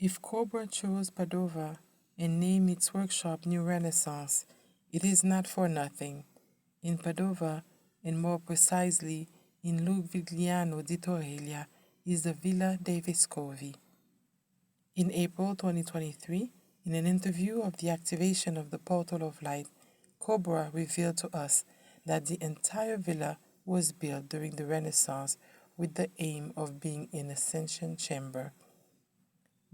If Cobra chose Padua and named its workshop New Renaissance, it is not for nothing. In Padua, and more precisely in Luvigliano di Torreglia, is the Villa dei Vescovi. In April 2023, in an interview of the activation of the Portal of Light, Cobra revealed to us that the entire villa was built during the Renaissance with the aim of being an Ascension chamber.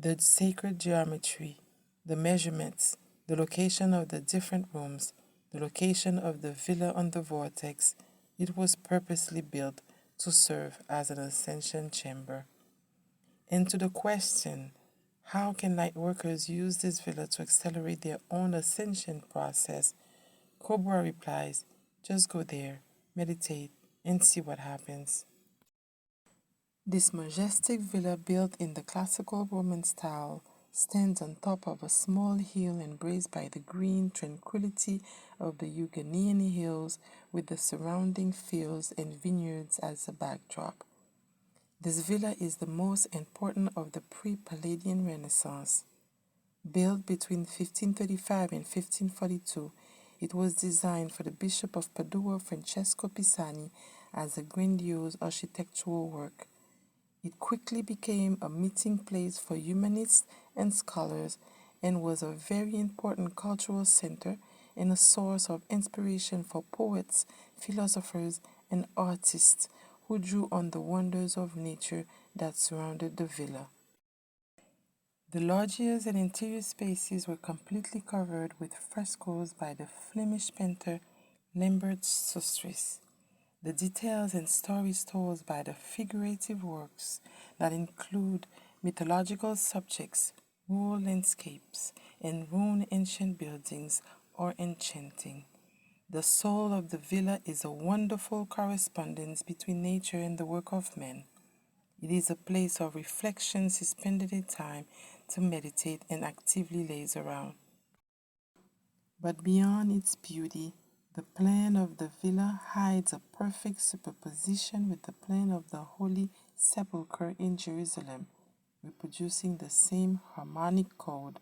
The sacred geometry, the measurements, the location of the different rooms, the location of the villa on the vortex, it was purposely built to serve as an Ascension chamber. And to the question, how can light workers use this villa to accelerate their own ascension process? Cobra replies, just go there, meditate, and see what happens. This majestic villa, built in the classical Roman style, stands on top of a small hill embraced by the green tranquility of the Luvigliano hills with the surrounding fields and vineyards as a backdrop. This villa is the most important of the pre-Palladian Renaissance. Built between 1535 and 1542, it was designed for the Bishop of Padua, Francesco Pisani, as a grandiose architectural work. It quickly became a meeting place for humanists and scholars and was a very important cultural center and a source of inspiration for poets, philosophers, and artists who drew on the wonders of nature that surrounded the villa. The loggias and interior spaces were completely covered with frescoes by the Flemish painter Lambert Sustris. The details and stories told by the figurative works that include mythological subjects, rural landscapes, and ruined ancient buildings are enchanting. The soul of the villa is a wonderful correspondence between nature and the work of man. It is a place of reflection suspended in time to meditate and actively laze around. But beyond its beauty, the plan of the villa hides a perfect superposition with the plan of the Holy Sepulchre in Jerusalem, reproducing the same harmonic code.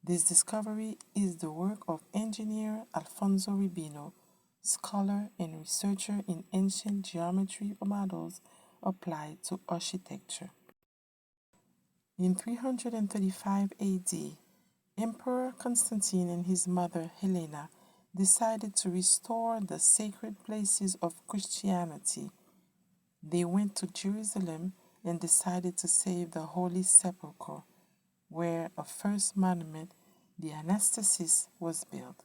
This discovery is the work of engineer Alfonso Rubino, scholar and researcher in ancient geometry models applied to architecture. In 335 AD, Emperor Constantine and his mother Helena decided to restore the sacred places of Christianity. They went to Jerusalem and decided to save the Holy Sepulchre, where a first monument, the Anastasis, was built.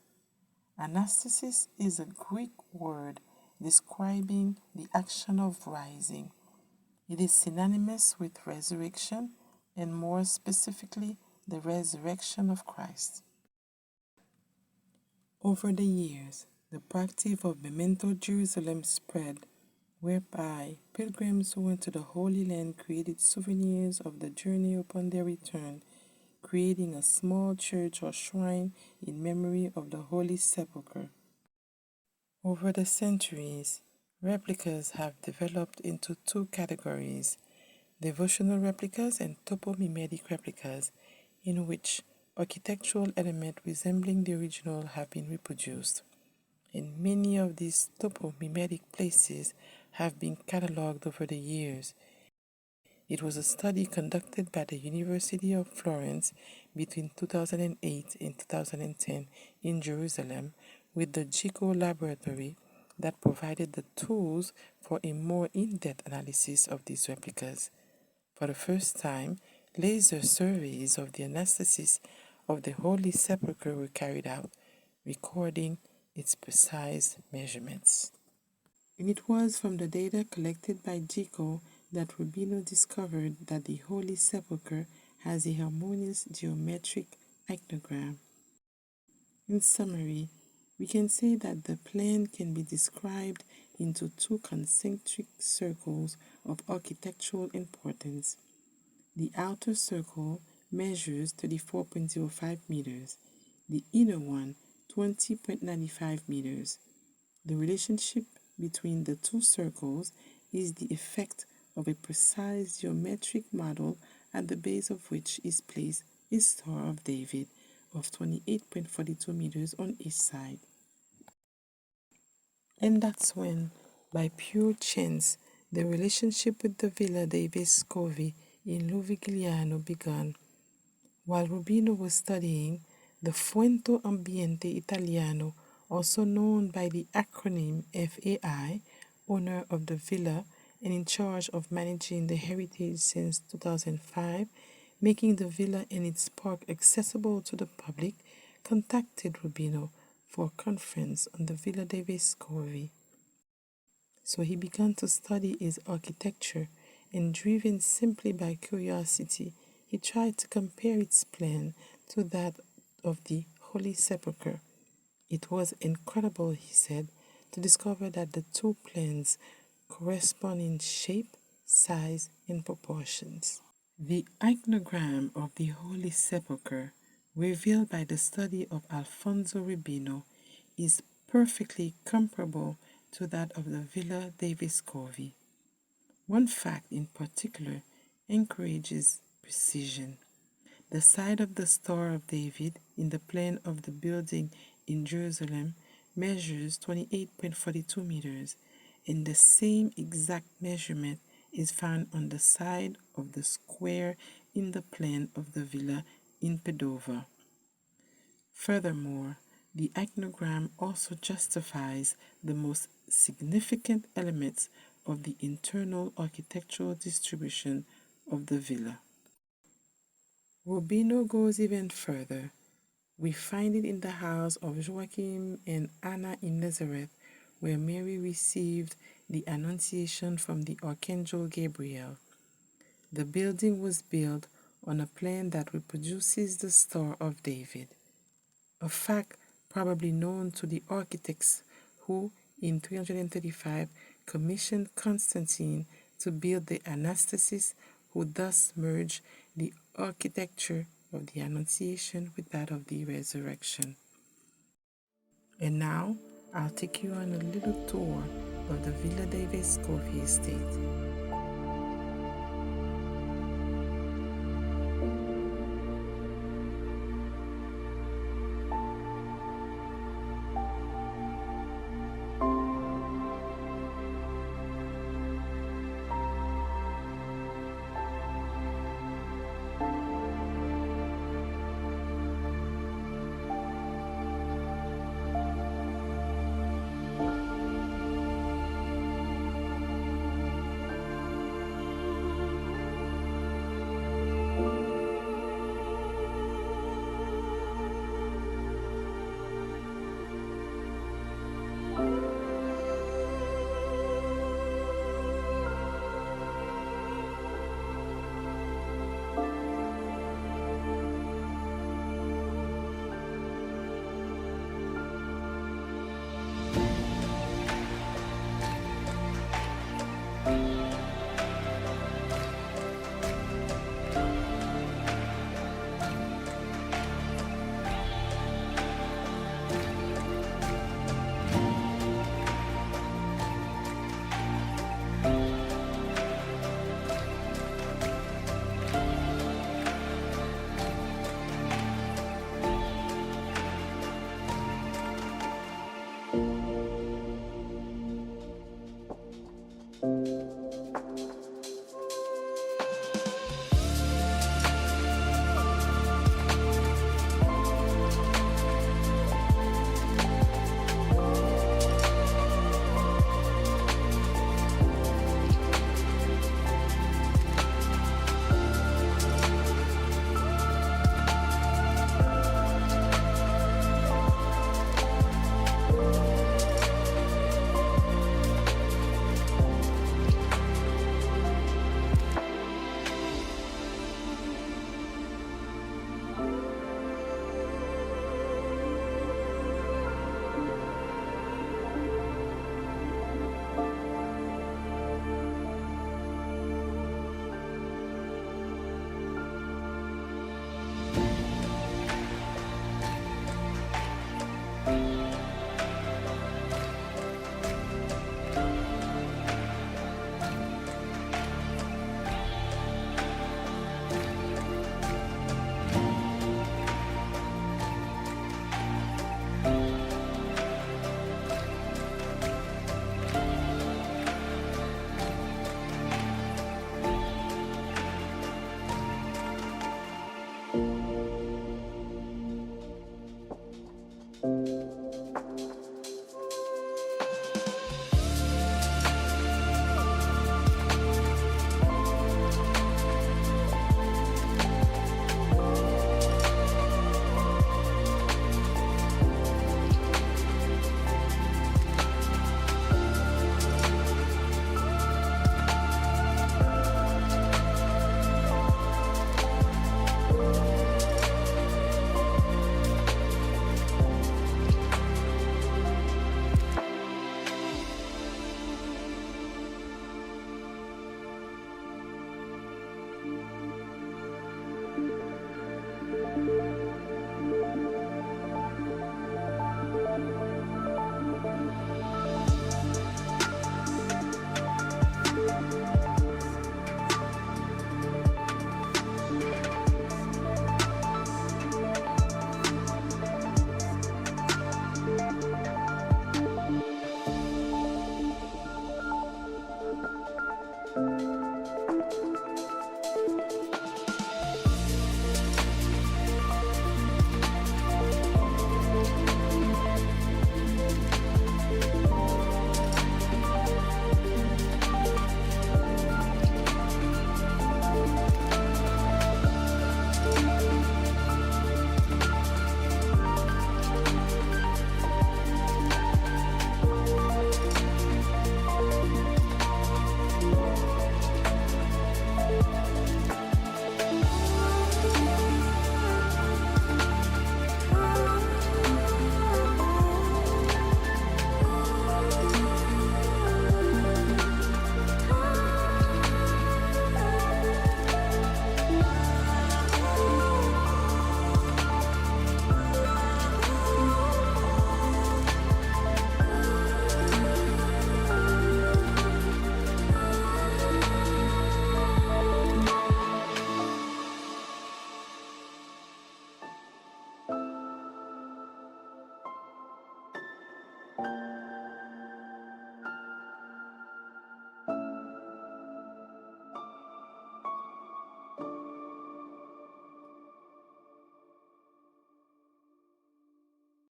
Anastasis is a Greek word describing the action of rising. It is synonymous with resurrection, and more specifically, the resurrection of Christ. Over the years, the practice of Memento Jerusalem spread, whereby pilgrims who went to the Holy Land created souvenirs of the journey upon their return, creating a small church or shrine in memory of the Holy Sepulchre. Over the centuries, replicas have developed into two categories: devotional replicas and topomimetic replicas, in which architectural elements resembling the original have been reproduced. And many of these topomimetic places have been catalogued over the years. It was a study conducted by the University of Florence between 2008 and 2010 in Jerusalem with the GICO laboratory that provided the tools for a more in-depth analysis of these replicas. For the first time, laser surveys of the anastasis of the Holy Sepulchre were carried out, recording its precise measurements. And it was from the data collected by GICO that Rubino discovered that the Holy Sepulchre has a harmonious geometric ichnogram. In summary, we can say that the plan can be described into two concentric circles of architectural importance. The outer circle measures 34.05 meters, the inner one 20.95 meters. The relationship between the two circles is the effect of a precise geometric model at the base of which is placed a Star of David of 28.42 meters on each side. And that's when, by pure chance, the relationship with the Villa dei Vescovi in Luvigliano began. While Rubino was studying, the Fuento Ambiente Italiano, also known by the acronym FAI, owner of the villa and in charge of managing the heritage since 2005, making the villa and its park accessible to the public, contacted Rubino for a conference on the Villa dei Vescovi. So he began to study its architecture, and driven simply by curiosity, he tried to compare its plan to that of the Holy Sepulchre. It was incredible, he said, to discover that the two plans correspond in shape, size, and proportions. The iconogram of the Holy Sepulchre, revealed by the study of Alfonso Rubino, is perfectly comparable to that of the Villa dei Vescovi. One fact in particular encourages precision. The side of the Star of David in the plan of the building in Jerusalem measures 28.42 meters, and the same exact measurement is found on the side of the square in the plan of the villa in Padua. Furthermore, the iconogram also justifies the most significant elements of the internal architectural distribution of the villa. Rubino goes even further. We find it in the house of Joachim and Anna in Nazareth, where Mary received the Annunciation from the Archangel Gabriel. The building was built on a plan that reproduces the Star of David, a fact probably known to the architects who, in 335, commissioned Constantine to build the Anastasis, who thus merged the architecture of the Annunciation with that of the Resurrection. And now, I'll take you on a little tour of the Villa dei Vescovi estate.